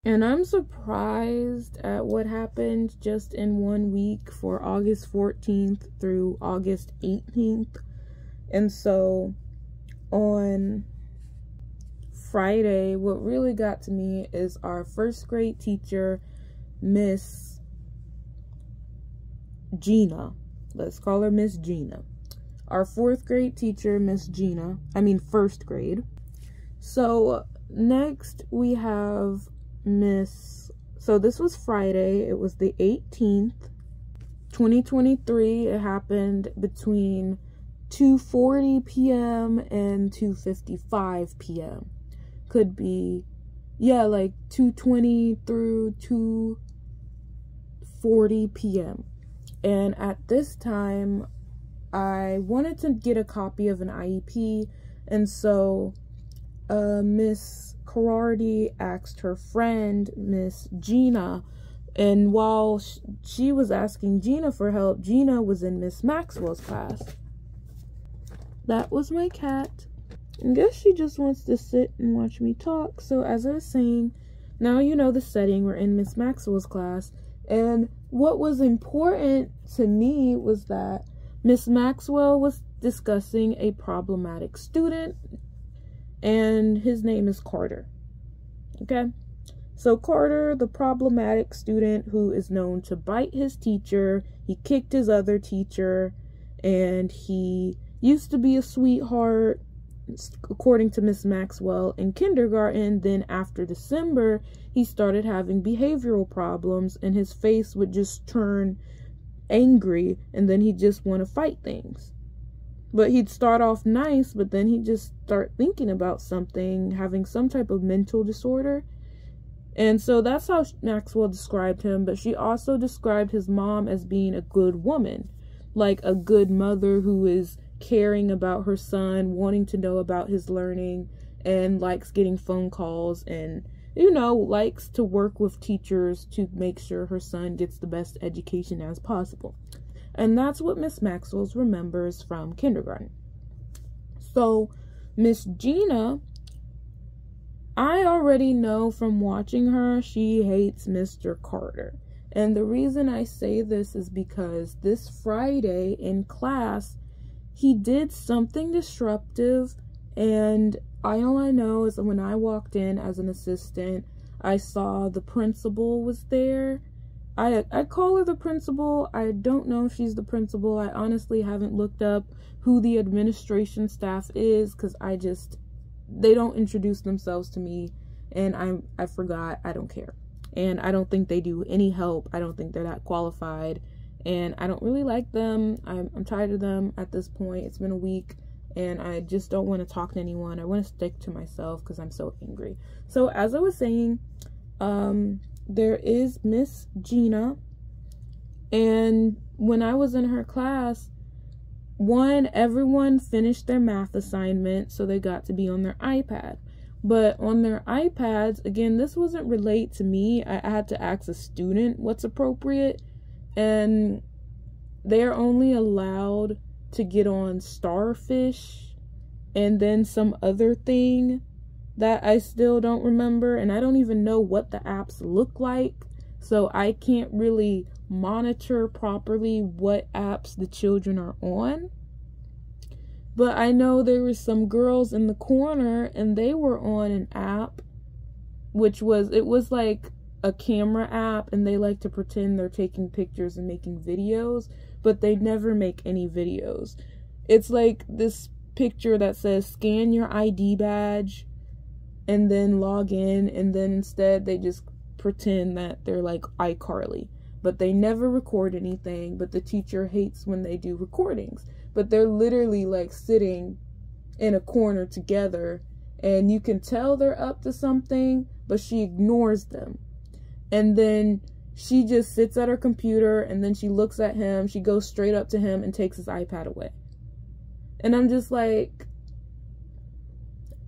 And I'm surprised at what happened just in 1 week for August 14th through August 18th. And so on Friday, what really got to me is our first grade teacher, Miss Gina. Let's call her Miss Gina. Our fourth grade teacher, Miss Gina. First grade. So next we have so this was Friday. It was the 18th, 2023. It happened between 2:40 p.m. and 2:55 p.m. Could be, like 2:20 through 2:40 p.m. And at this time, I wanted to get a copy of an IEP, and so Miss Karardi asked her friend, Miss Gina, and while she was asking Gina for help, Gina was in Miss Maxwell's class. That was my cat. I guess she just wants to sit and watch me talk. So as I was saying, now you know the setting. We're in Miss Maxwell's class. And what was important to me was that Miss Maxwell was discussing a problematic student, and his name is Carter. Okay? So Carter, the problematic student who is known to bite his teacher, he kicked his other teacher, and he used to be a sweetheart, according to Miss Maxwell, in kindergarten. Then after December, he started having behavioral problems, and his face would just turn angry, and then he'd just want to fight things. But he'd start off nice, but then he'd just start thinking about something, having some type of mental disorder. And so that's how Maxwell described him. But she also described his mom as being a good woman, like a good mother who is caring about her son, wanting to know about his learning, and likes getting phone calls, and likes to work with teachers to make sure her son gets the best education as possible. And that's what Miss Maxwell remembers from kindergarten. So Miss Gina, I already know from watching her, she hates Mr. Carter. And the reason I say this is because this Friday in class, he did something disruptive, and all I know is that when I walked in as an assistant, I saw the principal was there. I call her the principal. I don't know if she's the principal. I honestly haven't looked up who the administration staff is, because they don't introduce themselves to me, and I forgot. I don't care. And I don't think they do any help. I don't think they're that qualified. And I don't really like them. I'm tired of them at this point. It's been a week, and I just don't want to talk to anyone. I want to stick to myself because I'm so angry. So as I was saying, there is Miss Gina, and when I was in her class, everyone finished their math assignment, so they got to be on their iPad. But on their iPads, again, this wasn't relate to me. I had to ask a student what's appropriate, and they're only allowed to get on Starfish and then some other thing that I still don't remember, and I don't even know what the apps look like, so I can't really monitor properly what apps the children are on. But I know there were some girls in the corner, and they were on an app, it was like a camera app, and they like to pretend they're taking pictures and making videos, but they never make any videos. It's like this picture that says scan your ID badge and then log in, and then instead they just pretend that they're like iCarly, but they never record anything. But the teacher hates when they do recordings, but they're literally like sitting in a corner together, and you can tell they're up to something, but she ignores them. And then she just sits at her computer, and then she looks at him, she goes straight up to him and takes his iPad away. And I'm just like,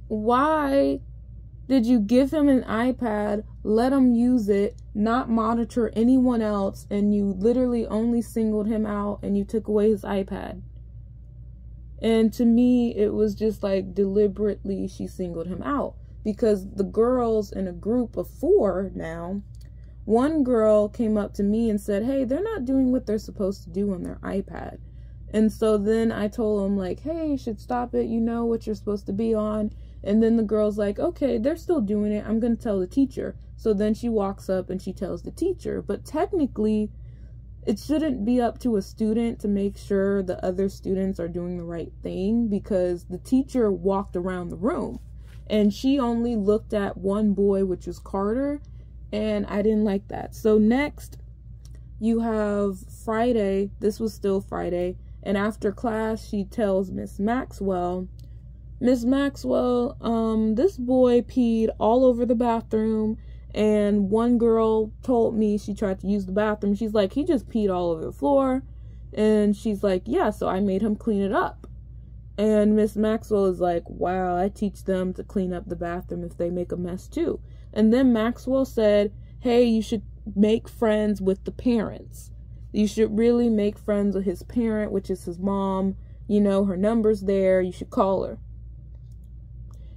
why did you give him an iPad, let him use it, not monitor anyone else, and you literally only singled him out and you took away his iPad? And to me, it was just like deliberately she singled him out, because the girls in a group of 4 now, one girl came up to me and said, hey, they're not doing what they're supposed to do on their iPad. And so then I told them, like, hey, you should stop it. You know what you're supposed to be on. And then the girl's like, okay, they're still doing it. I'm going to tell the teacher. So then she walks up and she tells the teacher. But technically, it shouldn't be up to a student to make sure the other students are doing the right thing, because the teacher walked around the room and she only looked at one boy, which was Carter, and I didn't like that. So next, you have Friday. This was still Friday. And after class, she tells Miss Maxwell, this boy peed all over the bathroom. And one girl told me, she tried to use the bathroom. She's like, he just peed all over the floor. And she's like, yeah, so I made him clean it up. And Miss Maxwell is like, wow, I teach them to clean up the bathroom if they make a mess too. And then Maxwell said, hey, you should make friends with the parents. You should really make friends with his parent, which is his mom. You know, her number's there. You should call her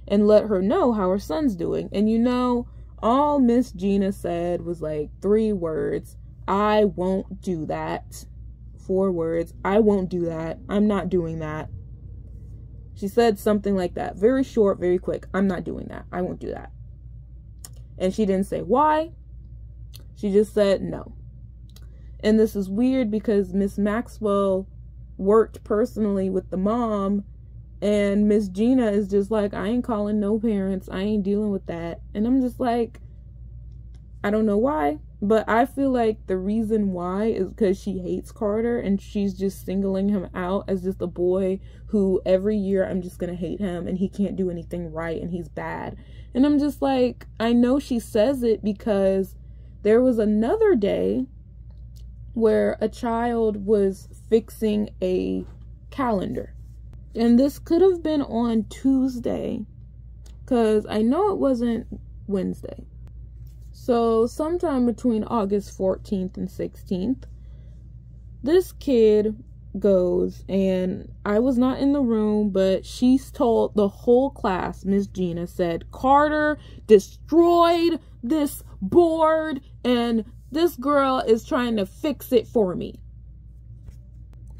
and let her know how her son's doing. And you know, all Miss Gina said was like 3 words. I won't do that. 4 words. I won't do that. I'm not doing that. She said something like that. Very short, very quick. I'm not doing that. I won't do that. And she didn't say why. She just said no. And this is weird because Miss Maxwell worked personally with the mom, and Miss Gina is just like, I ain't calling no parents. I ain't dealing with that. And I'm just like, I don't know why, but I feel like the reason why is because she hates Carter, and she's just singling him out as just a boy who every year I'm just gonna hate him and he can't do anything right and he's bad. And I'm just like, I know she says it because there was another day where a child was fixing a calendar. And this could have been on Tuesday, because I know it wasn't Wednesday. So sometime between August 14th and 16th, this kid goes, and I was not in the room, but she's told the whole class, Miss Gina said, Carter destroyed this board and this girl is trying to fix it for me.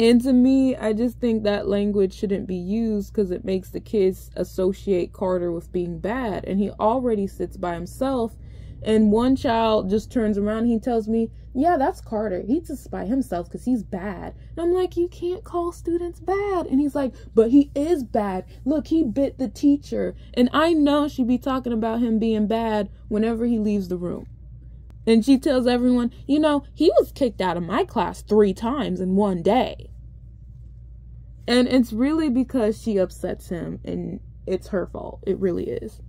And to me, I just think that language shouldn't be used because it makes the kids associate Carter with being bad. And he already sits by himself. And one child just turns around and he tells me, yeah, that's Carter. He sits by himself because he's bad. And I'm like, you can't call students bad. And he's like, but he is bad. Look, he bit the teacher. And I know she'd be talking about him being bad whenever he leaves the room. And she tells everyone, you know, he was kicked out of my class 3 times in one day. And it's really because she upsets him, and it's her fault. It really is.